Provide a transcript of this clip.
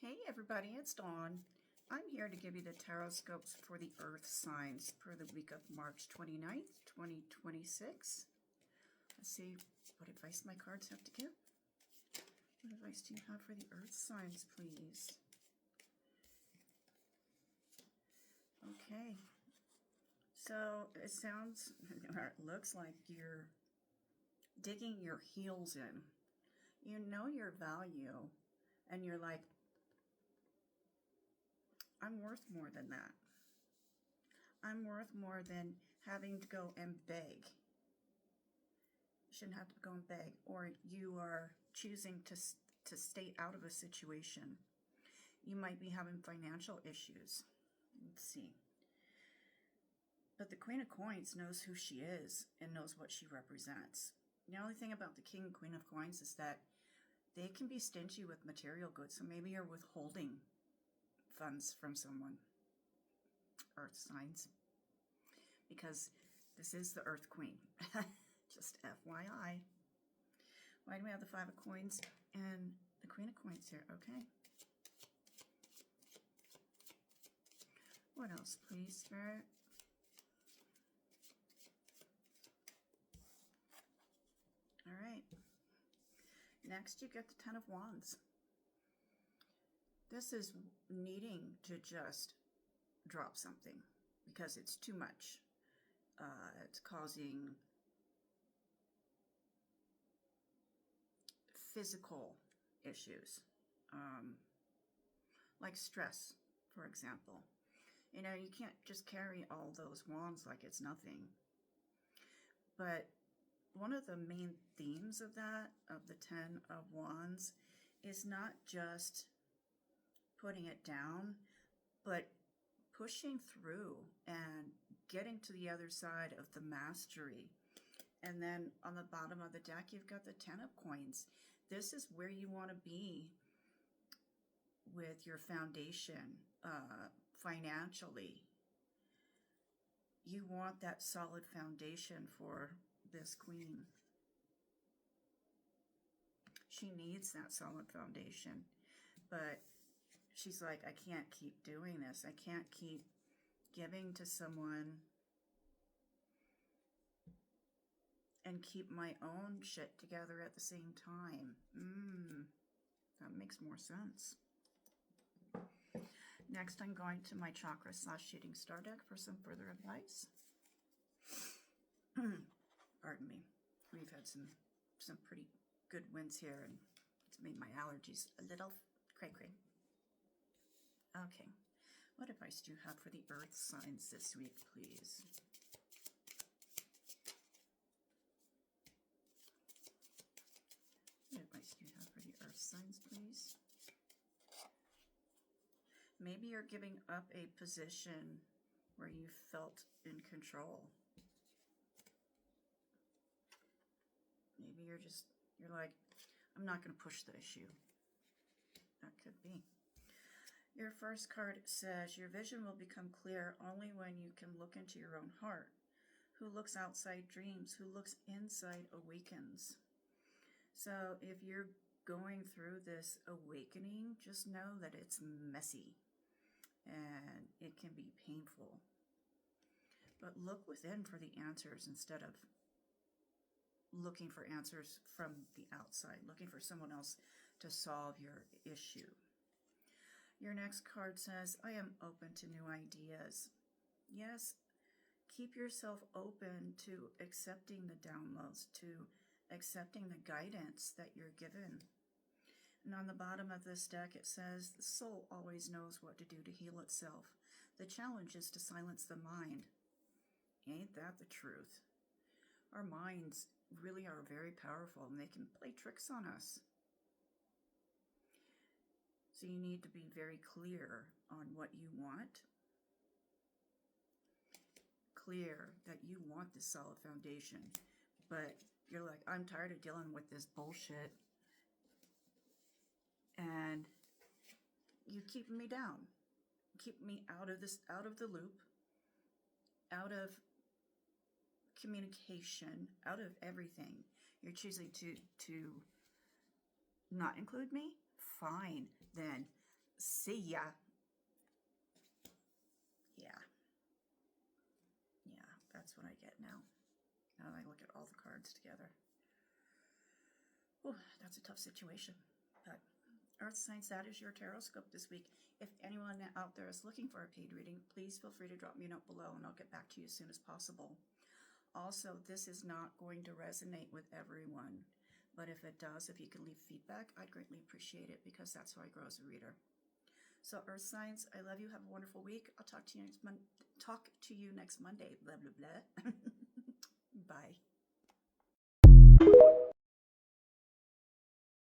Hey everybody, it's Dawn. I'm here to give you the tarot scopes for the earth signs for the week of March 29th, 2026. Let's see what advice my cards have to give. What advice do you have for the earth signs, please? Okay. So it sounds, or it looks like you're digging your heels in. You know your value, and you're like, I'm worth more than that. I'm worth more than having to go and beg. You shouldn't have to go and beg. Or you are choosing to stay out of a situation. You might be having financial issues. Let's see. But the Queen of Coins knows who she is and knows what she represents. The only thing about the King and Queen of Coins is that they can be stingy with material goods. So maybe you're withholding funds from someone. Earth signs. Because this is the Earth Queen. Just FYI. Why do we have the Five of Coins and the Queen of Coins here? Okay. What else, please, Spirit? All right. Next, you get the Ten of Wands. This is needing to just drop something because it's too much. It's causing physical issues, like stress, for example. You know, you can't just carry all those wands like it's nothing. But one of the main themes of that, of the Ten of Wands, is not just putting it down, but pushing through and getting to the other side of the mastery. And then on the bottom of the deck, you've got the Ten of Coins. This is where you want to be with your foundation financially. You want that solid foundation for this queen. She needs that solid foundation. But she's like, I can't keep doing this. I can't keep giving to someone and keep my own shit together at the same time. That makes more sense. Next, I'm going to my chakra / shooting star deck for some further advice. Pardon me. We've had some pretty good winds here, and it's made my allergies a little cray-cray. Okay. What advice do you have for the earth signs this week, please? What advice do you have for the earth signs, please? Maybe you're giving up a position where you felt in control. Maybe you're like, I'm not going to push the issue. That could be. Your first card says, your vision will become clear only when you can look into your own heart. Who looks outside dreams, who looks inside awakens. So if you're going through this awakening, just know that it's messy and it can be painful. But look within for the answers instead of looking for answers from the outside, looking for someone else to solve your issue. Your next card says, I am open to new ideas. Yes, keep yourself open to accepting the downloads, to accepting the guidance that you're given. And on the bottom of this deck, it says, the soul always knows what to do to heal itself. The challenge is to silence the mind. Ain't that the truth? Our minds really are very powerful, and they can play tricks on us. So you need to be very clear on what you want. Clear that you want this solid foundation. But you're like, I'm tired of dealing with this bullshit. And you keep me down. Keep me out of this, out of the loop, out of communication, out of everything. You're choosing to not include me? Fine, then See ya. Yeah. Yeah, that's what I get now. Now I look at all the cards together. Whew, that's a tough situation. But Earth signs, that is your tarot scope this week. If anyone out there is looking for a paid reading, please feel free to drop me a note below and I'll get back to you as soon as possible. Also, this is not going to resonate with everyone, but if it does, if you can leave feedback, I'd greatly appreciate it because that's how I grow as a reader. So Earth signs, I love you. Have a wonderful week. I'll talk to you next Monday. Blah, blah, blah. Bye.